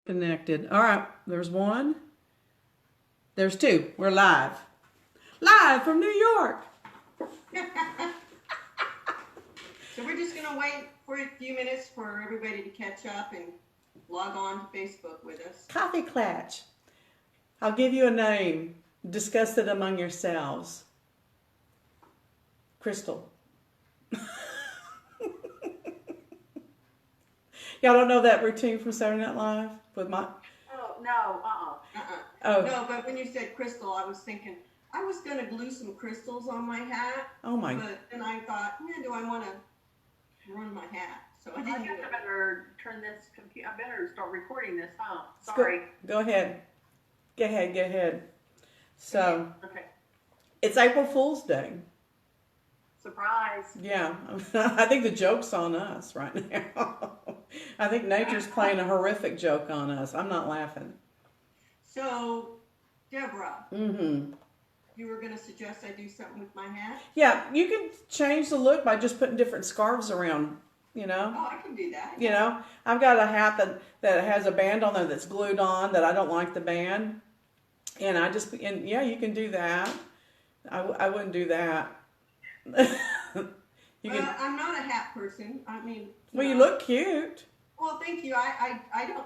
Connected. All right, there's one. There's two. We're live. Live from New York. So we're just going to wait for a few minutes for everybody to catch up and log on to Facebook with us. Coffee Clatch. I'll give you a name. Discuss it among yourselves. Crystal. Y'all don't know that routine from Saturday Night Live with my... Oh, no, Oh. No, but when you said crystal, I was thinking, I was going to glue some crystals on my hat. Oh my... But then I thought, do I want to ruin my hat? So I I didn't do guess it. I better turn this computer, I better start recording this, huh? Sorry. Go ahead. Go ahead. So, Okay. it's April Fool's Day. Surprise. Yeah, I think the joke's on us right now. I think nature's playing a horrific joke on us. I'm not laughing. So, Deborah, Mm-hmm. you were going to suggest I do something with my hat? Yeah, you can change the look by just putting different scarves around, you know. Oh, I can do that. You know, I've got a hat that has a band on there that's glued on that I don't like the band. And yeah, you can do that. I wouldn't do that. You can, I'm not a hat person. I mean, you look cute. Well, thank you. I don't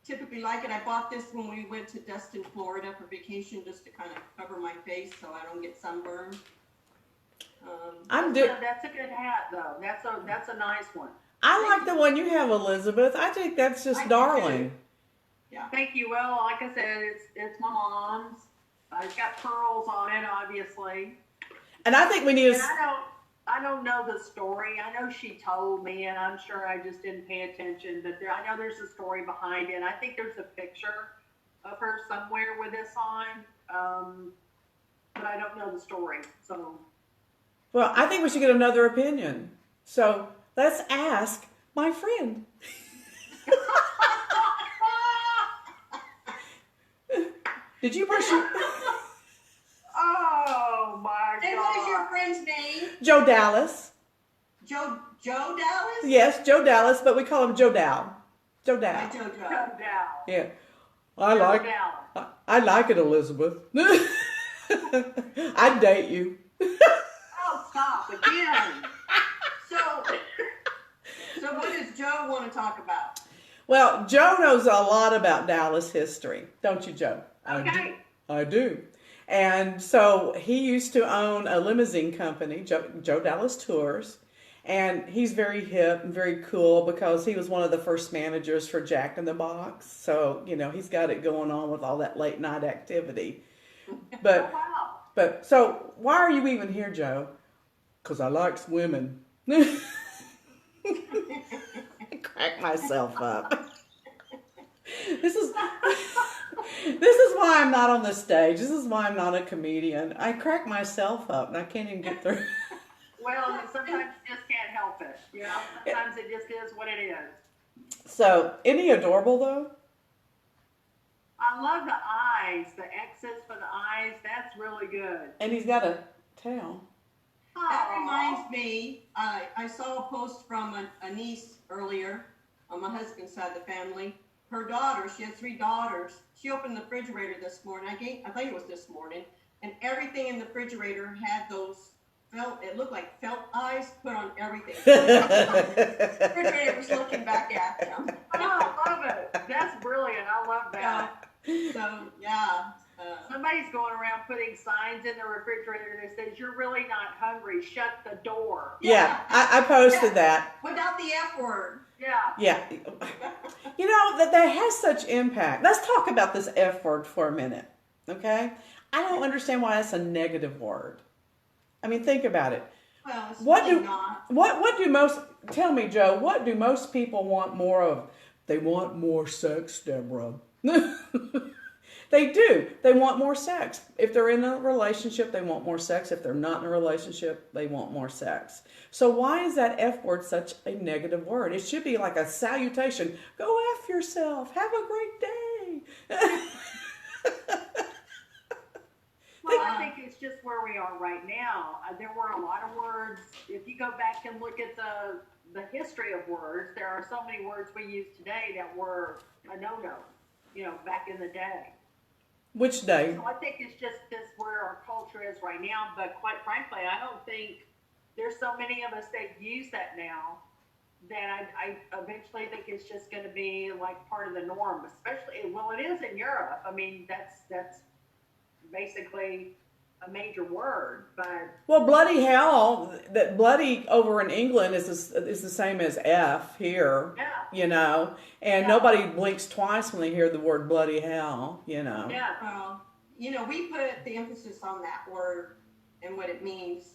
typically like it. I bought this when we went to Destin, Florida for vacation, just to kind of cover my face so I don't get sunburned. That's a good hat, though. That's a nice one. I like the one you have, Elizabeth. I think that's just darling. Yeah. Thank you. Well, like I said, it's my mom's. It's got pearls on it, obviously. And I think we need And I don't know the story. I know she told me, and I'm sure I just didn't pay attention. But I know there's a story behind it. And I think there's a picture of her somewhere with this on, but I don't know the story. So, Well, I think we should get another opinion. So let's ask my friend. Did you brush your... oh my God! And what is your friend's name? Joe Dallas. Joe Dallas? Yes, Joe Dallas, but we call him Joe Dow. Joe Dow. Hi, Joe Joe Dallas. Dow. Yeah. Dow. I like it, Elizabeth. I'd date you. Oh, stop again! So what does Joe want to talk about? Well, Joe knows a lot about Dallas history, don't you, Joe? Okay. I do. And so he used to own a limousine company, Joe Dallas Tours, and he's very hip and very cool because he was one of the first managers for Jack in the Box. So, he's got it going on with all that late night activity. But, Oh, wow. but so why are you even here, Joe? Because I likes women. I crack myself up. This is why I'm not on the stage. This is why I'm not a comedian. I crack myself up and I can't even get through. Well, sometimes you just can't help it. Sometimes it just is what it is. So, isn't he adorable though? I love the eyes, the X's for the eyes. That's really good. And he's got a tail. That Aw. reminds me, I saw a post from a niece earlier on my husband's side of the family. Her daughter, she has 3 daughters. She opened the refrigerator this morning. I think it was this morning. And everything in the refrigerator had those it looked like felt eyes put on everything. The refrigerator was looking back at them. Oh, I love it. That's brilliant. I love that. So, yeah. Somebody's going around putting signs in the refrigerator that says, "You're really not hungry. Shut the door." Yeah, I posted that. Without the F word. Yeah. Yeah. That has such impact. Let's talk about this F word for a minute, okay? I don't understand why that's a negative word. I mean, think about it. Well, it's What really do not. tell me, Joe, what do most people want more of? They want more sex, Deborah. They do. They want more sex. If they're in a relationship, they want more sex. If they're not in a relationship, they want more sex. So why is that F word such a negative word? It should be like a salutation. Go F yourself. Have a great day. Well, I think it's just where we are right now. There were a lot of words. If you go back and look at the history of words, there are so many words we use today that were a no back in the day. Which day? So I think it's just this where our culture is right now. But quite frankly, I don't think there's so many of us that use that now that I eventually think it's just going to be like part of the norm. Especially, well, it is in Europe. I mean, that's basically a major word. But Well, bloody hell, that bloody over in England is the same as F here, yeah, and yeah, nobody blinks twice when they hear the word bloody hell. yeah, We put the emphasis on that word and what it means.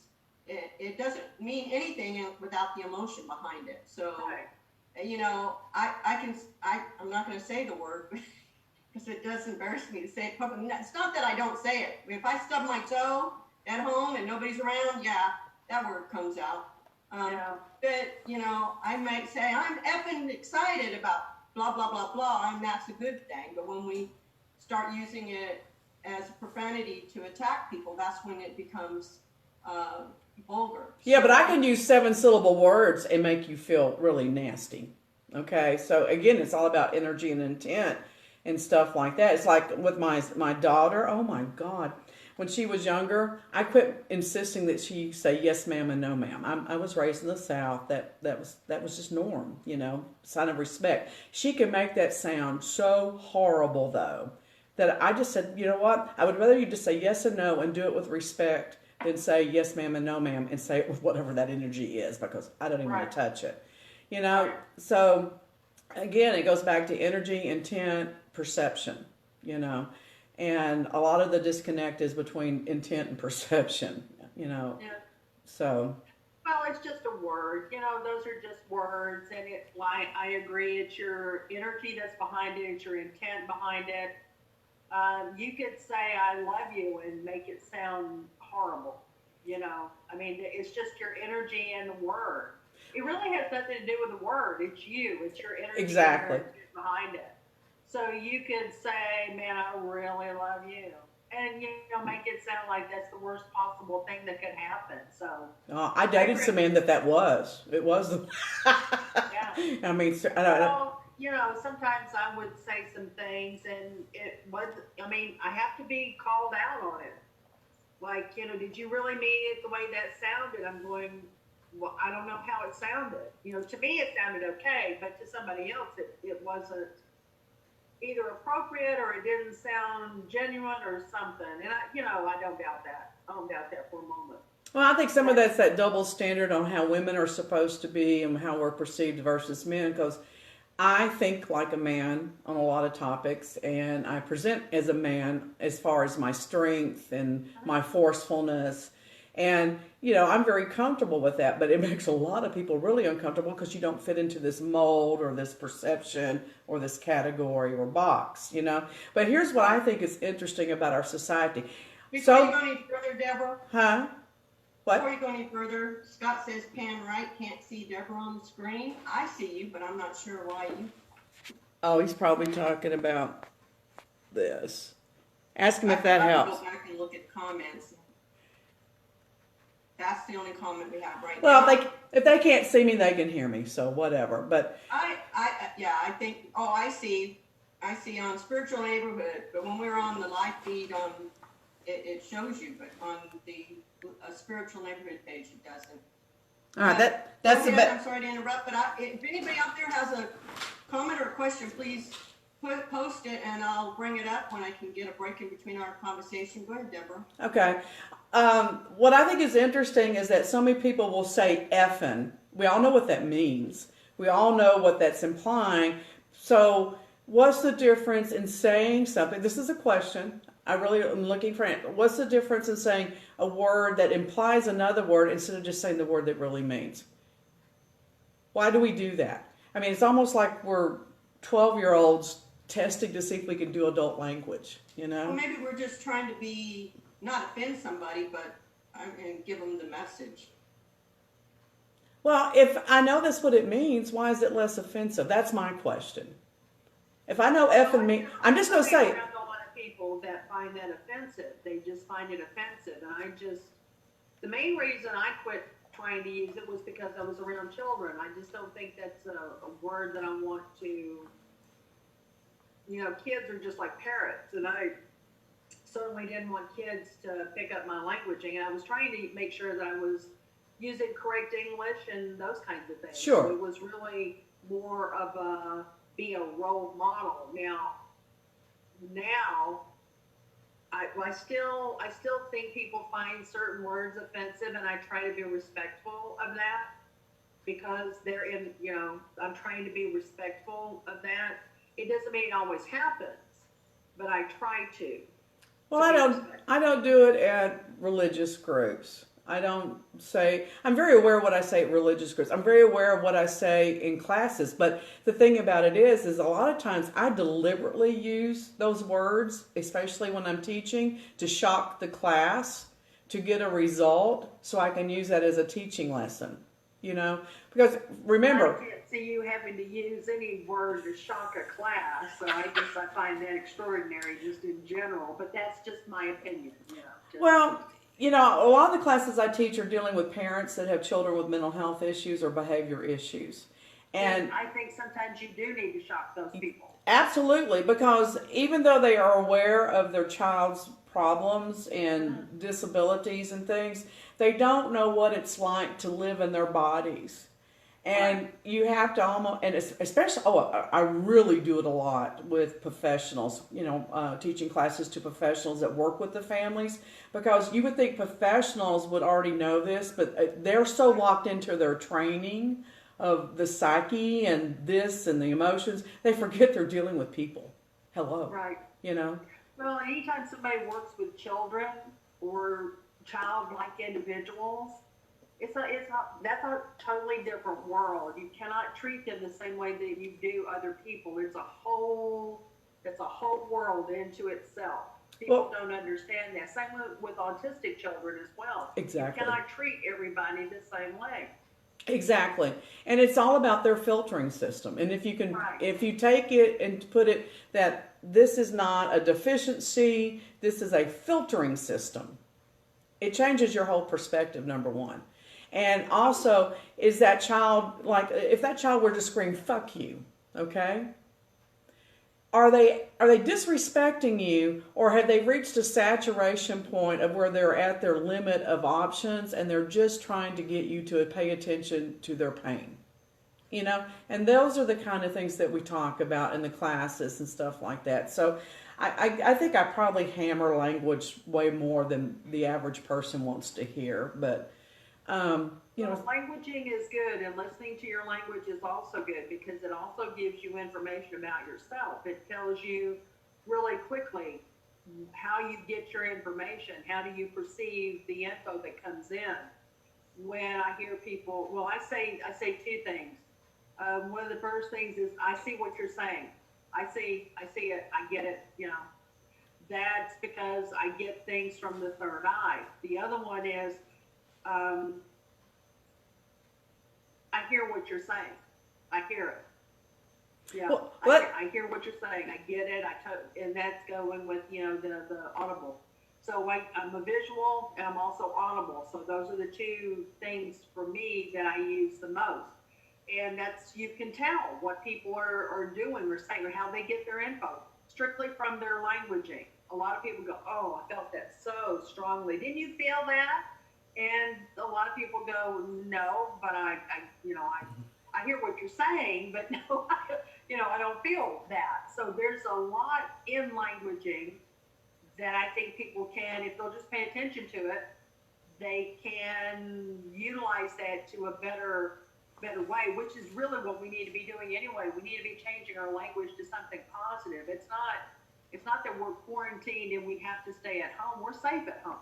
It doesn't mean anything without the emotion behind it. So, right, I'm not going to say the word because it does embarrass me to say it publicly. It's not that I don't say it. If I stub my toe at home and nobody's around, yeah, that word comes out. yeah, But, I might say, I'm effing excited about blah, blah, blah, blah, and that's a good thing. But when we start using it as a profanity to attack people, that's when it becomes vulgar. Yeah, but I can use 7-syllable words and make you feel really nasty. Okay, so again, it's all about energy and intent and stuff like that. It's like with my daughter. Oh my God, when she was younger, I quit insisting that she say yes ma'am and no ma'am. I was raised in the South. That was just norm, sign of respect. She could make that sound so horrible though that I just said, you know what? I would rather you just say yes and no and do it with respect than say yes ma'am and no ma'am and say it with whatever that energy is, because I don't even want right, to touch it. right, So again, it goes back to energy, intent, perception, and a lot of the disconnect is between intent and perception. yeah. So Well, it's just a word. Those are just words, and I agree. It's your energy that's behind it. It's your intent behind it. You could say "I love you" and make it sound horrible. I mean, it's just your energy and the word. It really has nothing to do with the word. It's you. It's your energy and exactly. your intent behind it. So you could say, "Man, I really love you," and make it sound like that's the worst possible thing that could happen. So I I dated some agree. man that was. It was the. Yeah. I mean, I don't. Well, sometimes I would say some things, and it was. I mean, I have to be called out on it. Like, did you really mean it the way that sounded? I'm going, well, I don't know how it sounded. To me it sounded okay, but to somebody else it wasn't either appropriate, or it didn't sound genuine or something. And I don't doubt that. I don't doubt that for a moment. Well, I think some of But that's that double standard on how women are supposed to be and how we're perceived versus men. Because I think like a man on a lot of topics, and I present as a man as far as my strength and my forcefulness. And, I'm very comfortable with that, but it makes a lot of people really uncomfortable because you don't fit into this mold or this perception or this category or box. But here's what I think is interesting about our society. Before you So, go any further, Deborah, huh? before What? you go any further, Scott says Pan Wright can't see Deborah on the screen. I see you, but I'm not sure why you. Oh, he's probably talking about this. Ask him I if that forgot to helps. go back and look at comments. That's the only comment we have right Well, now. if they can't see me, they can hear me. So whatever. But I think. Oh, I see on Spiritual Neighborhood, but when we're on the live feed, it shows you, but on the Spiritual Neighborhood page, it doesn't. all right, that's the I'm best. sorry to interrupt, but if anybody out there has a comment or a question, please post it, and I'll bring it up when I can get a break in between our conversation. Go ahead, Deborah. Okay. What I think is interesting is that so many people will say effing. We all know what that means. We all know what that's implying. So, what's the difference in saying something? This is a question. I really am looking for it. What's the difference in saying a word that implies another word instead of just saying the word that really means? Why do we do that? I mean, it's almost like we're 12-year-olds testing to see if we can do adult language, Well, maybe we're just trying to be, not offend somebody, but and give them the message. Well, if I know that's what it means, why is it less offensive? That's my question. If I know F and me, I'm just going to say, around a lot of people that find that offensive. They just find it offensive. And the main reason I quit trying to use it was because I was around children. I just don't think that's a word that I want to kids are just like parrots, and I certainly didn't want kids to pick up my languaging. And I was trying to make sure that I was using correct English and those kinds of things. Sure. So it was really more of be a role model. Now, I still think people find certain words offensive, and I try to be respectful of that because I'm trying to be respectful of that. It doesn't mean it always happens, but I try to. Well, I don't do it at religious groups. I'm very aware of what I say at religious groups. I'm very aware of what I say in classes. But the thing about it is a lot of times I deliberately use those words, especially when I'm teaching, to shock the class, to get a result, so I can use that as a teaching lesson. Because remember, I can't see you having to use any word to shock a class, so I guess I find that extraordinary just in general, but that's just my opinion. Well, a lot of the classes I teach are dealing with parents that have children with mental health issues or behavior issues. And I think sometimes you do need to shock those people. Absolutely, because even though they are aware of their child's problems and disabilities and things, they don't know what it's like to live in their bodies. And you have to almost, and especially, I really do it a lot with professionals, teaching classes to professionals that work with the families, because you would think professionals would already know this, but they're so locked into their training of the psyche and this and the emotions, they forget they're dealing with people. Hello. Right. Well, anytime somebody works with children or childlike individuals, that's a totally different world. You cannot treat them the same way that you do other people. It's a whole world into itself. People don't understand that. Same with autistic children as well. Exactly. You cannot treat everybody the same way. Exactly. And it's all about their filtering system. And if you take it and put it that this is not a deficiency, this is a filtering system, it changes your whole perspective, number one. And also, is that child, like, if that child were to scream, fuck you, okay? Are they disrespecting you, or have they reached a saturation point of where they're at their limit of options and they're just trying to get you to pay attention to their pain? And those are the kind of things that we talk about in the classes and stuff like that. So I think I probably hammer language way more than the average person wants to hear, but languaging is good, and listening to your language is also good because it also gives you information about yourself. It tells you really quickly how you get your information, how do you perceive the info that comes in. When I hear people, I say two things. One of the first things is I see what you're saying. I see it. I get it. That's because I get things from the third eye. The other one is I hear what you're saying. I hear it. Yeah, well, I hear what you're saying. I get it. And that's going with the audible. So I'm a visual and I'm also audible. So those are the two things for me that I use the most. And you can tell what people are doing or saying or how they get their info strictly from their languaging. A lot of people go, oh, I felt that so strongly. Didn't you feel that? And a lot of people go, no, but I hear what you're saying, but no, I don't feel that. So there's a lot in languaging that I think people can, if they'll just pay attention to it, they can utilize that to a better way, which is really what we need to be doing anyway. We need to be changing our language to something positive. It's not that we're quarantined and we have to stay at home. We're safe at home.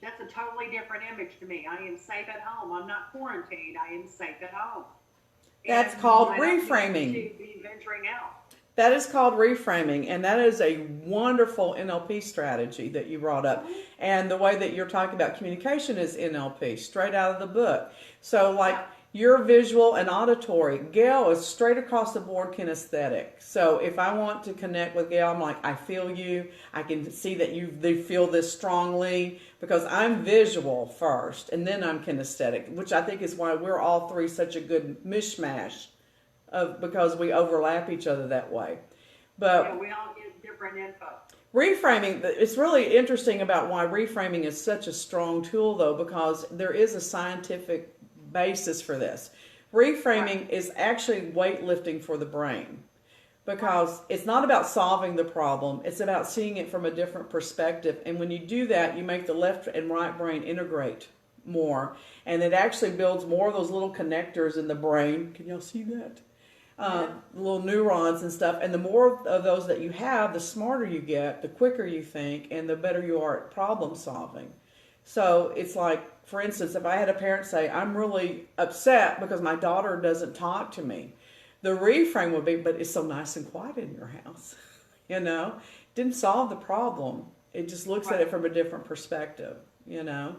That's a totally different image to me. I am safe at home. I'm not quarantined. I am safe at home. That's called reframing. To be venturing out. That is called reframing, and that is a wonderful NLP strategy that you brought up. And the way that you're talking about communication is NLP, straight out of the book. So, your visual and auditory, Gail is straight across the board kinesthetic. So if I want to connect with Gail, I'm like, I feel you. I can see that they feel this strongly because I'm visual first, and then I'm kinesthetic, which I think is why we're all three such a good mishmash because we overlap each other that way. Yeah, But we all get different info. reframing, it's really interesting about why reframing is such a strong tool, though, because there is a scientific basis for this. Reframing is actually weightlifting for the brain, because it's not about solving the problem, it's about seeing it from a different perspective. And when you do that, you make the left and right brain integrate more, and it actually builds more of those little connectors in the brain. Can y'all see that? Little neurons and stuff. And the more of those that you have, the smarter you get, the quicker you think, and the better you are at problem solving. So it's like, for instance, if I had a parent say, I'm really upset because my daughter doesn't talk to me, the reframe would be, but it's so nice and quiet in your house. You know, didn't solve the problem. It just looks at it from a different perspective, you know.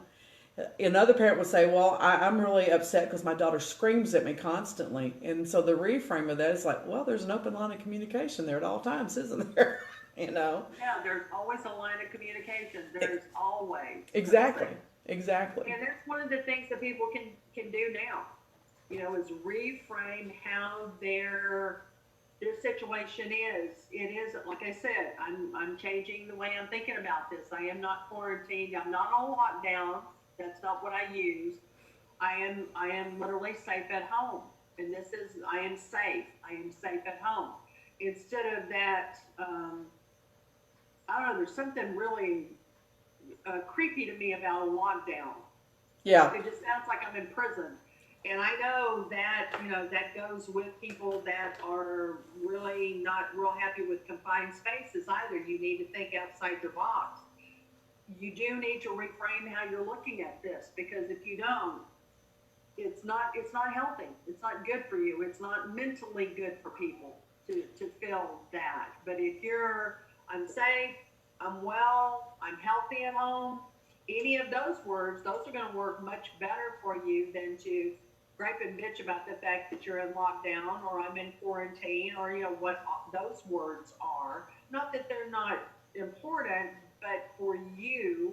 Another parent would say, well, I'm really upset because my daughter screams at me constantly. And so the reframe of that is like, well, there's an open line of communication there at all times, isn't there? You know? Yeah, there's always a line of communication. There's always. Exactly. Exactly. And that's one of the things that people can do now, you know, is reframe how their situation is. It is, like I said, I'm changing the way I'm thinking about this. I am not quarantined. I'm not on lockdown. That's not what I use. I am literally safe at home. And this is, I am safe. I am safe at home. Instead of that, I don't know, there's something really creepy to me about a lockdown. Yeah. It just sounds like I'm in prison. And I know that, you know, that goes with people that are really not real happy with confined spaces either. You need to think outside the box. You do need to reframe how you're looking at this, because if you don't, it's not healthy. It's not good for you. It's not mentally good for people to feel that. But if I'm safe, I'm well, I'm healthy at home, any of those words, those are going to work much better for you than to gripe and bitch about the fact that you're in lockdown or I'm in quarantine, or, you know, what those words are. Not that they're not important, but for you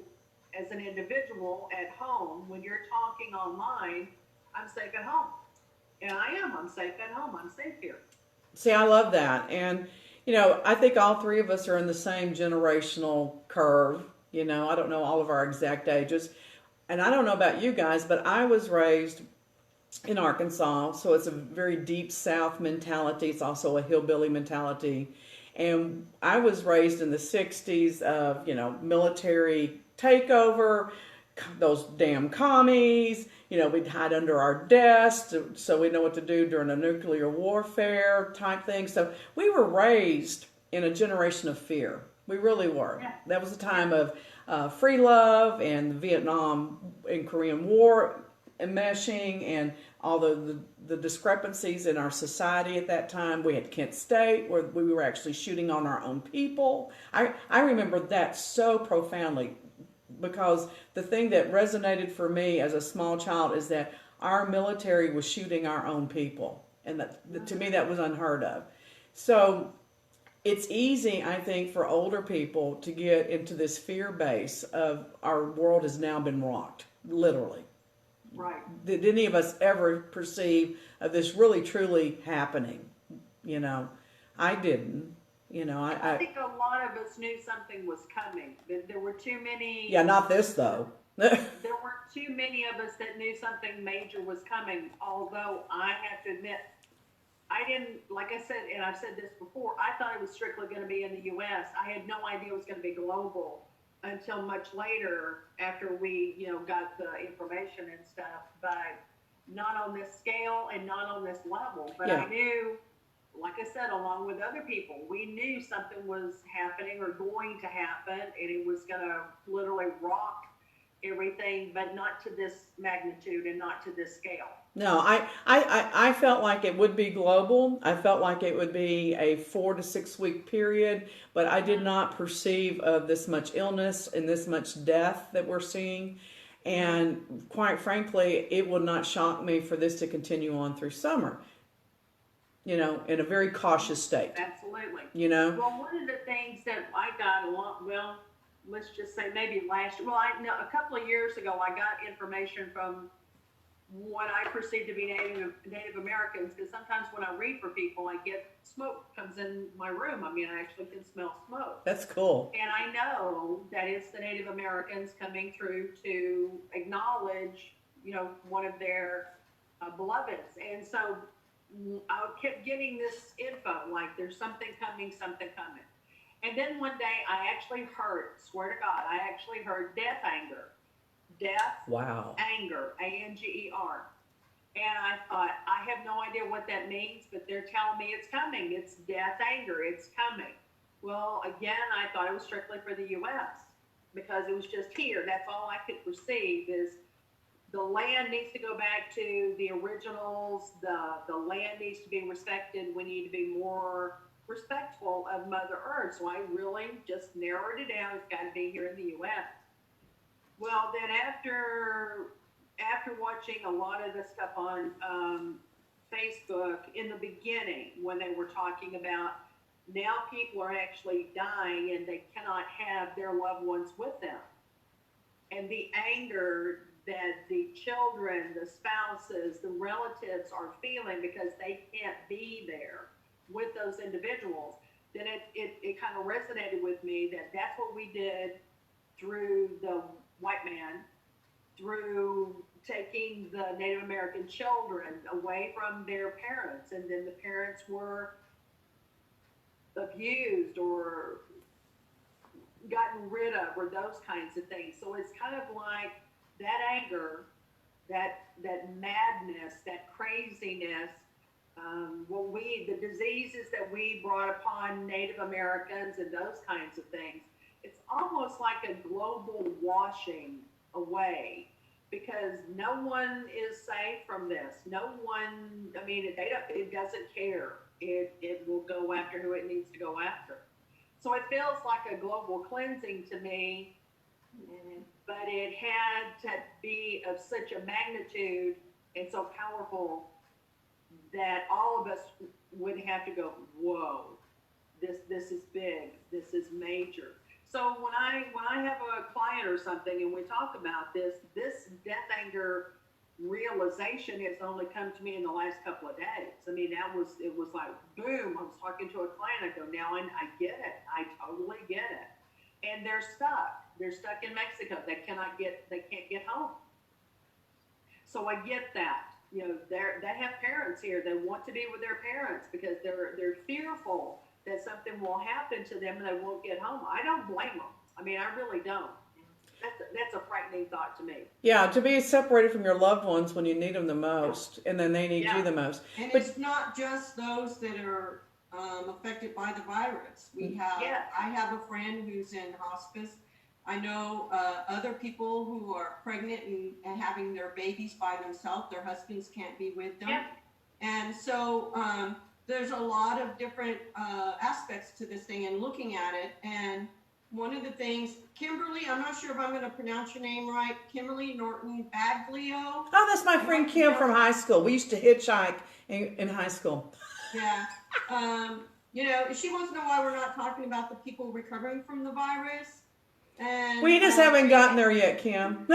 as an individual at home, when you're talking online, I'm safe at home. And I'm safe at home. I'm safe here. See, I love that. And, you know, I think all three of us are in the same generational curve. You know, I don't know all of our exact ages. And I don't know about you guys, but I was raised in Arkansas, so it's a very deep South mentality. It's also a hillbilly mentality. And I was raised in the 60s of, you know, military takeover, those damn commies, you know, we'd hide under our desks so we know what to do during a nuclear warfare type thing. So we were raised in a generation of fear. We really were. Yeah. That was a time of free love and the Vietnam and Korean War enmeshing and all the discrepancies in our society at that time. We had Kent State where we were actually shooting on our own people. I remember that so profoundly, because the thing that resonated for me as a small child is that our military was shooting our own people. And that, to me, that was unheard of. So it's easy, I think, for older people to get into this fear base of our world has now been rocked, literally. Right. Did any of us ever perceive of this really truly happening? You know, I didn't. You know, I think a lot of us knew something was coming. There were too many. Yeah, not this though. There were too many of us that knew something major was coming. Although I have to admit, I didn't, like I said, and I've said this before, I thought it was strictly going to be in the U.S. I had no idea it was going to be global until much later after we, you know, got the information and stuff. But not on this scale and not on this level. But Yeah. I knew, like I said, along with other people, we knew something was happening or going to happen, and it was going to literally rock everything, but not to this magnitude and not to this scale. No, I felt like it would be global. I felt like it would be a 4 to 6 week period, but I did not perceive of this much illness and this much death that we're seeing. And quite frankly, it would not shock me for this to continue on through summer, you know, in a very cautious state. Absolutely. You know? Well, one of the things that I got a lot, well, let's just say maybe last year, well, I know a couple of years ago, I got information from what I perceive to be Native Americans, because sometimes when I read for people, I get smoke comes in my room. I mean, I actually can smell smoke. That's cool. And I know that it's the Native Americans coming through to acknowledge, one of their beloveds. And so I kept getting this info, like there's something coming, something coming. And then one day I actually heard, swear to God, I actually heard death anger. Death, Wow. anger, A-N-G-E-R. And I thought, I have no idea what that means, but they're telling me it's coming. It's death, anger, it's coming. Well, again, I thought it was strictly for the U.S. because it was just here. That's all I could perceive is the land needs to go back to the originals. The land needs to be respected. We need to be more respectful of Mother Earth. So I really just narrowed it down. It's got to be here in the U.S. Well, then after watching a lot of the stuff on Facebook in the beginning, when they were talking about now people are actually dying and they cannot have their loved ones with them, and the anger that the children, the spouses, the relatives are feeling because they can't be there with those individuals, then it kind of resonated with me that that's what we did through the white man, through taking the Native American children away from their parents, and then the parents were abused or gotten rid of, or those kinds of things. So it's kind of like that anger, that madness, that craziness, the diseases that we brought upon Native Americans and those kinds of things. It's almost like a global washing away, because no one is safe from this. No one, I mean, it doesn't care. It will go after who it needs to go after. So it feels like a global cleansing to me, but it had to be of such a magnitude and so powerful that all of us would have to go, whoa, this is big, this is major. So when I have a client or something and we talk about this death anger realization has only come to me in the last couple of days. I mean, it was like, boom, I was talking to a client, I go, now I get it. I totally get it. And they're stuck. They're stuck in Mexico. They can't get home. So I get that. They have parents here. They want to be with their parents because they're fearful that something will happen to them and they won't get home. I don't blame them. I mean, I really don't. That's a frightening thought to me. Yeah, to be separated from your loved ones when you need them the most, and then they need you the most. And it's not just those that are affected by the virus. I have a friend who's in hospice. I know other people who are pregnant and having their babies by themselves. Their husbands can't be with them. Yeah. And so there's a lot of different aspects to this thing and looking at it. And one of the things, Kimberly, I'm not sure if I'm going to pronounce your name right, Kimberly Norton Baglio. Oh, that's my friend Kim from high school. We used to hitchhike in high school. Yeah. She wants to know why we're not talking about the people recovering from the virus. And we just haven't gotten there yet, Kim.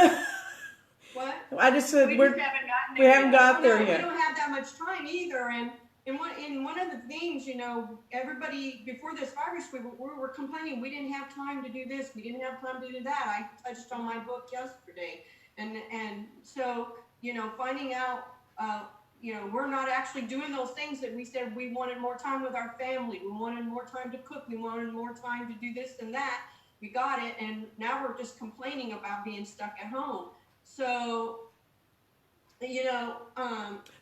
What? I just said we haven't got there yet. We don't have that much time either. And in one of the things, everybody before this virus, we were complaining we didn't have time to do this, we didn't have time to do that. I touched on my book yesterday, and so finding out, we're not actually doing those things that we said we wanted more time with our family, we wanted more time to cook, we wanted more time to do this and that. We got it, and now we're just complaining about being stuck at home. So.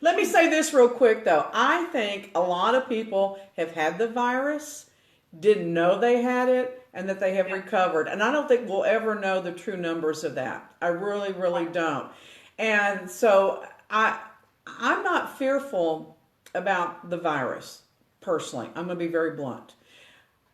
Let me say this real quick, though. I think a lot of people have had the virus, didn't know they had it, and that they have recovered. And I don't think we'll ever know the true numbers of that. I really, really don't. And so I'm not fearful about the virus, personally. I'm going to be very blunt.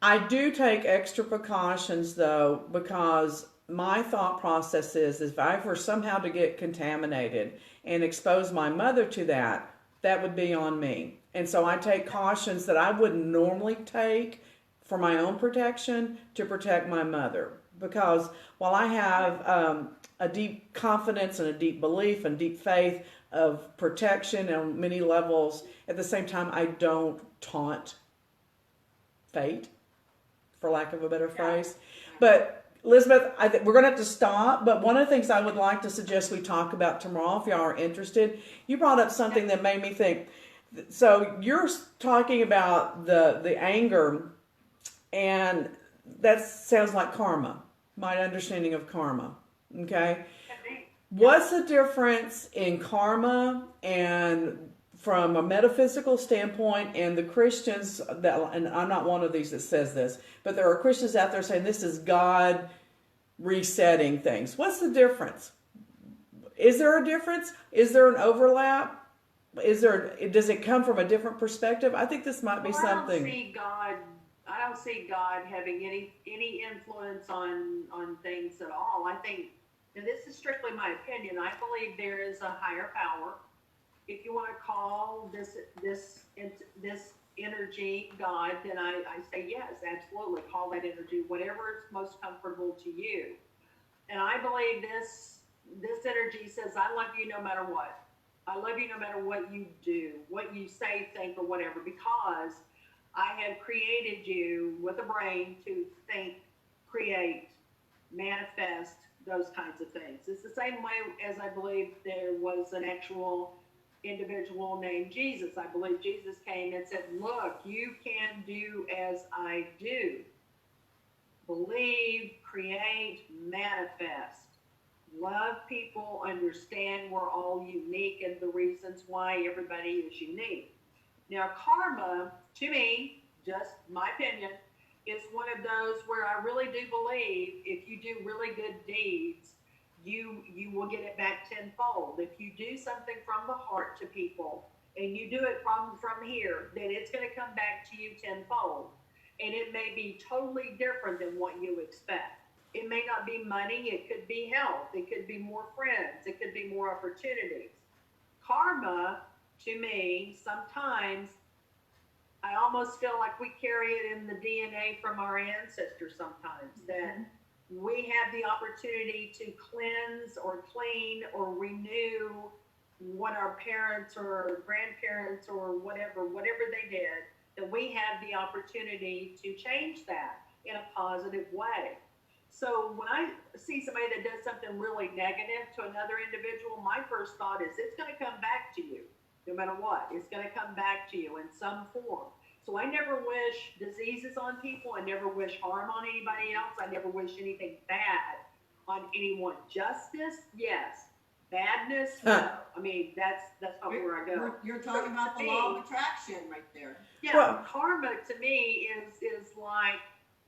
I do take extra precautions, though, because my thought process is if I were somehow to get contaminated and expose my mother to that, that would be on me. And so I take cautions that I wouldn't normally take for my own protection to protect my mother. Because while I have a deep confidence and a deep belief and deep faith of protection on many levels. At the same time, I don't taunt fate, for lack of a better phrase. But Elizabeth, we're going to have to stop. But one of the things I would like to suggest we talk about tomorrow, if y'all are interested, you brought up something that made me think. So you're talking about the anger, and that sounds like karma, my understanding of karma. Okay? What's the difference in karma and from a metaphysical standpoint and the Christians that, and I'm not one of these that says this, but there are Christians out there saying this is God resetting things. What's the difference? Is there a difference? Is there an overlap? Does it come from a different perspective? I think this might be something. I don't see God having any influence on things at all. I think, and this is strictly my opinion, I believe there is a higher power. If you want to call this energy God, then I say yes, absolutely. Call that energy whatever is most comfortable to you. And I believe this energy says, I love you no matter what. I love you no matter what you do, what you say, think, or whatever, because I have created you with a brain to think, create, manifest, those kinds of things. It's the same way as I believe there was an actual individual named Jesus. I believe Jesus came and said, look, you can do as I do. Believe, create, manifest. Love people, understand we're all unique and the reasons why everybody is unique. Now, karma, to me, just my opinion, is one of those where I really do believe if you do really good deeds, you will get it back tenfold. If you do something from the heart to people and you do it from here, then it's going to come back to you tenfold. And it may be totally different than what you expect. It may not be money, it could be health, it could be more friends, it could be more opportunities. Karma, to me, sometimes I almost feel like we carry it in the DNA from our ancestors sometimes, that we have the opportunity to cleanse or clean or renew what our parents or grandparents or whatever they did, that we have the opportunity to change that in a positive way. So when I see somebody that does something really negative to another individual, my first thought is it's going to come back to you, no matter what. It's going to come back to you in some form. So I never wish diseases on people. I never wish harm on anybody else. I never wish anything bad on anyone. Justice, yes. Badness, no. I mean, that's not where I go. You're talking about the law of attraction right there. Yeah, well, karma to me is like,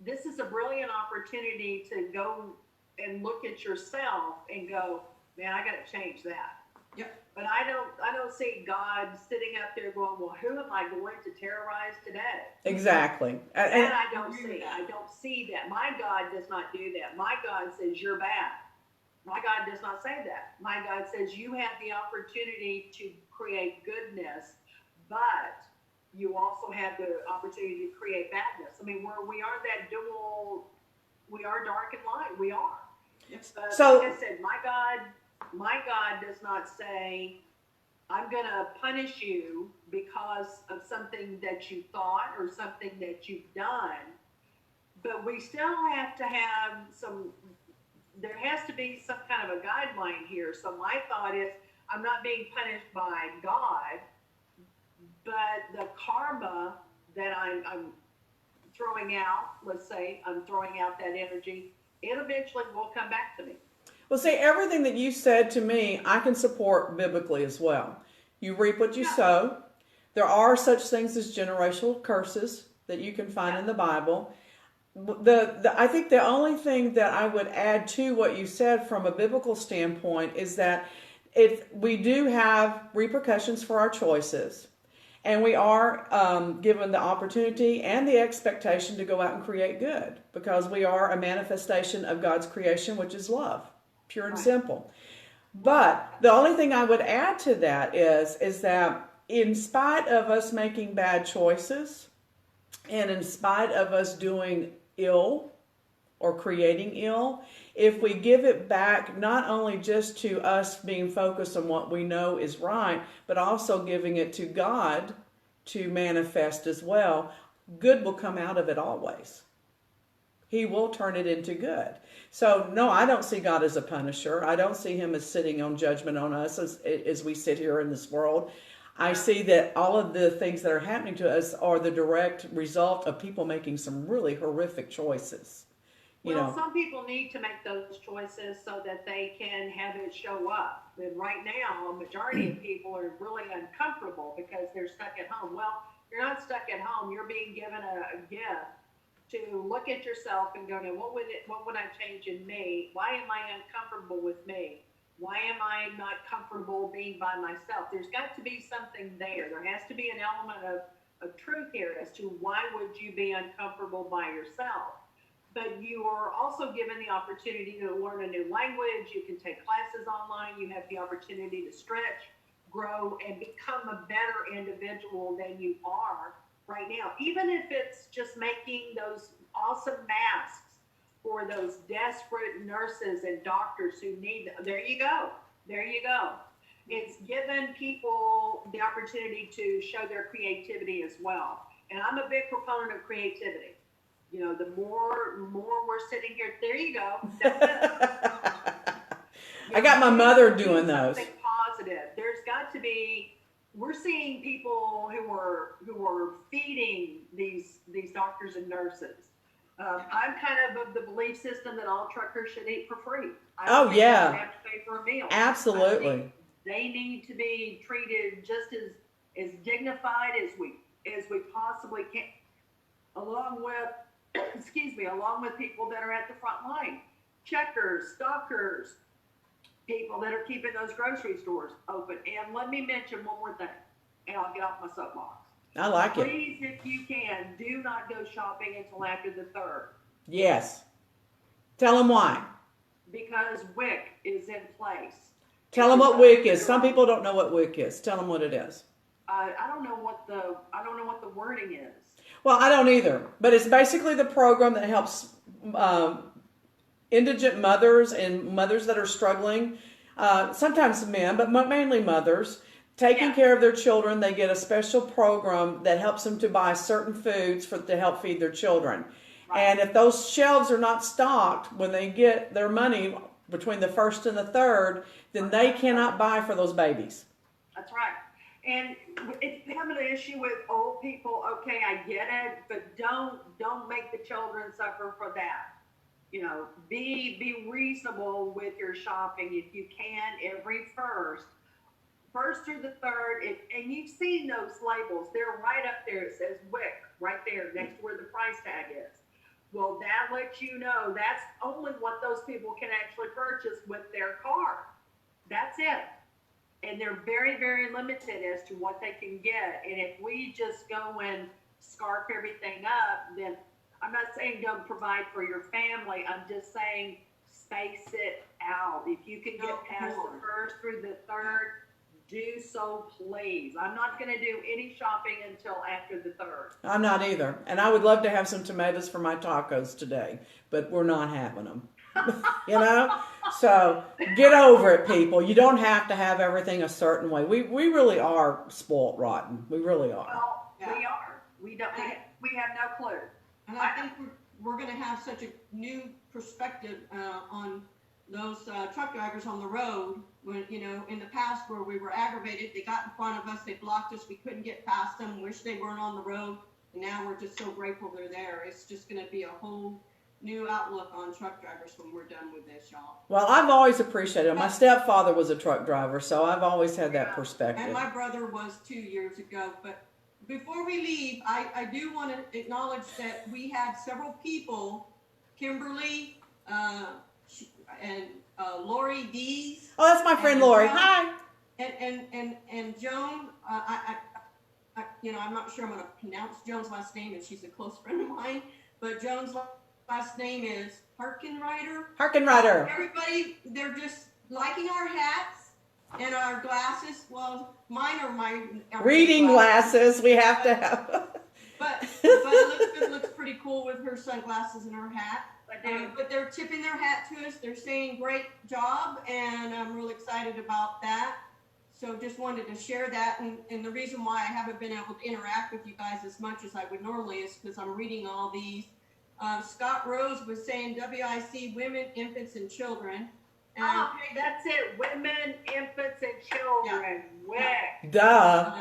this is a brilliant opportunity to go and look at yourself and go, man, I got to change that. Yep. But I don't see God sitting up there going, well, who am I going to terrorize today? Exactly. And I don't see. I don't see that. My God does not do that. My God says you're bad. My God does not say that. My God says you have the opportunity to create goodness, but you also have the opportunity to create badness. I mean, we are that dual, we are dark and light. We are. Yes. So, like I said, my God does not say, I'm going to punish you because of something that you thought or something that you've done. But we still have to have there has to be some kind of a guideline here. So my thought is, I'm not being punished by God, but the karma that I'm throwing out, let's say I'm throwing out that energy, it eventually will come back to me. Well, see, everything that you said to me, I can support biblically as well. You reap what you sow. There are such things as generational curses that you can find in the Bible. I think the only thing that I would add to what you said from a biblical standpoint is that we do have repercussions for our choices. And we are given the opportunity and the expectation to go out and create good, because we are a manifestation of God's creation, which is love, pure and simple. But the only thing I would add to that is that in spite of us making bad choices and in spite of us doing ill, or creating ill. If we give it back, not only just to us being focused on what we know is right, but also giving it to God to manifest as well, good will come out of it always. He will turn it into good. So, no, I don't see God as a punisher. I don't see him as sitting on judgment on us as we sit here in this world. I see that all of the things that are happening to us are the direct result of people making some really horrific choices. Some people need to make those choices so that they can have it show up. And right now, a majority of people are really uncomfortable because they're stuck at home. Well, you're not stuck at home. You're being given a gift to look at yourself and go, now, what would I change in me? Why am I uncomfortable with me? Why am I not comfortable being by myself? There's got to be something there. There has to be an element of truth here as to why would you be uncomfortable by yourself. But you are also given the opportunity to learn a new language. You can take classes online. You have the opportunity to stretch, grow, and become a better individual than you are right now. Even if it's just making those awesome masks for those desperate nurses and doctors who need them. There you go. There you go. It's given people the opportunity to show their creativity as well. And I'm a big proponent of creativity. The more we're sitting here, there you go. That's it. I got my mother doing those. Something positive. There's got to be. We're seeing people who are feeding these doctors and nurses. I'm kind of the belief system that all truckers should eat for free. I don't think they have to pay for a meal. Absolutely. They need to be treated just as dignified as we possibly can, along with people that are at the front line, checkers, stockers, people that are keeping those grocery stores open. And let me mention one more thing, and I'll get off my soapbox. I like it. Please, if you can, do not go shopping until after the 3rd. Yes. Tell them why. Because WIC is in place. Tell them what WIC is. Some people don't know what WIC is. Tell them what it is. I don't know what the wording is. Well, I don't either. But it's basically the program that helps indigent mothers and mothers that are struggling, sometimes men, but mainly mothers, taking care of their children. They get a special program that helps them to buy certain foods to help feed their children. Right. And if those shelves are not stocked when they get their money between the 1st and the 3rd, then they cannot buy for those babies. That's right. And if you have an issue with old people, okay, I get it, but don't make the children suffer for that. Be reasonable with your shopping if you can every first through the 3rd, and you've seen those labels. They're right up there. It says WIC right there next to where the price tag is. Well, that lets you know that's only what those people can actually purchase with their card. That's it. And they're very, very limited as to what they can get. And if we just go and scarf everything up, then I'm not saying don't provide for your family. I'm just saying space it out. If you can get past the 1st through the 3rd, do so, please. I'm not going to do any shopping until after the 3rd. I'm not either. And I would love to have some tomatoes for my tacos today, but we're not having them. So get over it, people. You don't have to have everything a certain way. We really are spoiled rotten. We really are. Well, we are. We have no clue. And I think we're going to have such a new perspective on those truck drivers on the road. When in the past where we were aggravated, they got in front of us, they blocked us, we couldn't get past them, wish they weren't on the road, and now we're just so grateful they're there. It's just going to be a whole new outlook on truck drivers when we're done with this, y'all. Well, I've always appreciated it. My stepfather was a truck driver, so I've always had that perspective. And my brother was 2 years ago. But before we leave, I do want to acknowledge that we had several people, Kimberly and Lori Dees. Oh, that's my friend Lori. Hi. And Joan, I'm not sure I'm going to pronounce Joan's last name, and she's a close friend of mine, but Joan's last name is Harkenrider. Everybody, they're just liking our hats and our glasses. Well, mine are my reading glasses. We have to have. But it looks pretty cool. cool with her sunglasses and her hat. I do. But they're tipping their hat to us. They're saying great job, and I'm really excited about that. So just wanted to share that. And the reason why I haven't been able to interact with you guys as much as I would normally is because I'm reading all these. Scott Rose was saying WIC, women, infants, and children. And That's it. Women, infants, and children. Yeah. Duh.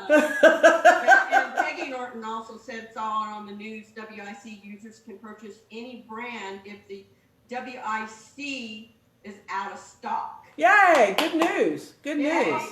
And Peggy Norton also said, saw on the news, WIC users can purchase any brand if the WIC is out of stock. Yay, good news. Good Yay. news.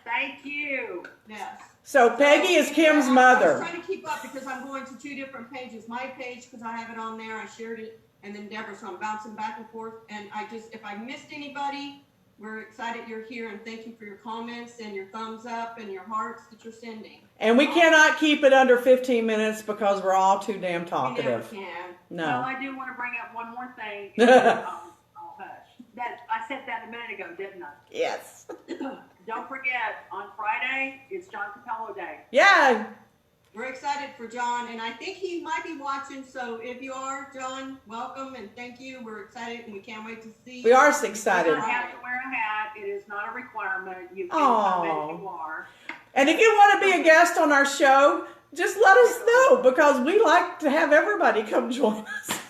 Thank you. Yes. So Peggy is Kim's I was mother. trying to keep up because I'm going to 2 different pages. My page, because I have it on there, I shared it, and then Deborah, so I'm bouncing back and forth. And if I missed anybody, we're excited you're here, and thank you for your comments and your thumbs up and your hearts that you're sending. And we cannot keep it under 15 minutes because we're all too damn We never talkative. can. Well, I do want to bring up one more thing. I'll hush. I said that a minute ago, didn't I? Yes. Don't forget, on Friday, it's John Capello Day. Yeah. We're excited for John, and I think he might be watching. So if you are, John, welcome and thank you. We're excited, and we can't wait to see you. We are You excited. don't have to wear a hat. It is not a requirement. You can come in if you are. And if you want to be a guest on our show, just let us know because we like to have everybody come join us.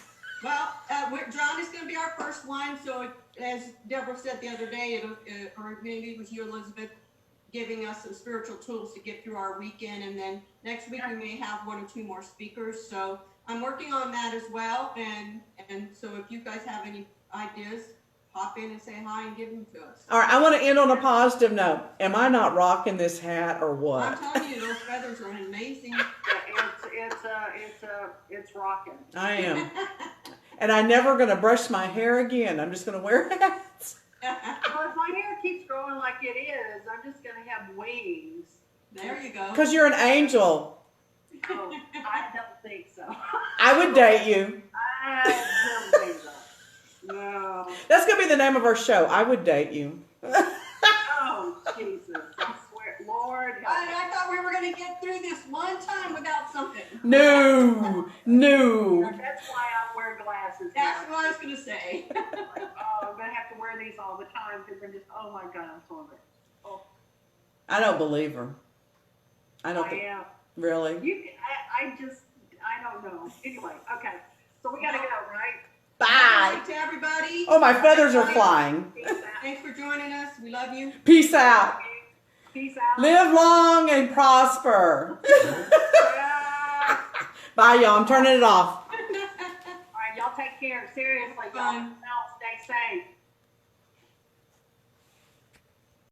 Well, John is going to be our first one. So as Deborah said the other day, or maybe it was you, Elizabeth, giving us some spiritual tools to get through our weekend. And then next week we may have 1 or 2 more speakers. So I'm working on that as well. And so if you guys have any ideas, pop in and say hi and give them to us. All right, I want to end on a positive note. Am I not rocking this hat or I'm what? telling you, those feathers are amazing. It's rocking. I am. And I'm never going to brush my hair again. I'm just going to wear hats. Well, if my hair keeps growing like it is, I'm just going to have wings. There you go. Because you're an angel. Oh, I don't think so. I would date you. I don't think so. No. That's going to be the name of our show. I would date you. Oh, Jesus. I swear. Lord help me. I thought we were going to get through this one time without something. No. That's why I wear glasses. That's what I was going to say. Like, oh, I'm going to have to wear these all the time because I'm just, oh my God, I'm so embarrassed. Oh, I don't believe her. I don't I think. am. Really? I don't know. Anyway, okay. So we got to go, right? Bye. Bye to everybody. Oh, my feathers are flying. Peace out. Thanks for joining us. We love you. Peace out. Peace out. Live long and prosper. Yeah. Bye, y'all. I'm turning it off. All right, y'all take care. Seriously, y'all. Fun.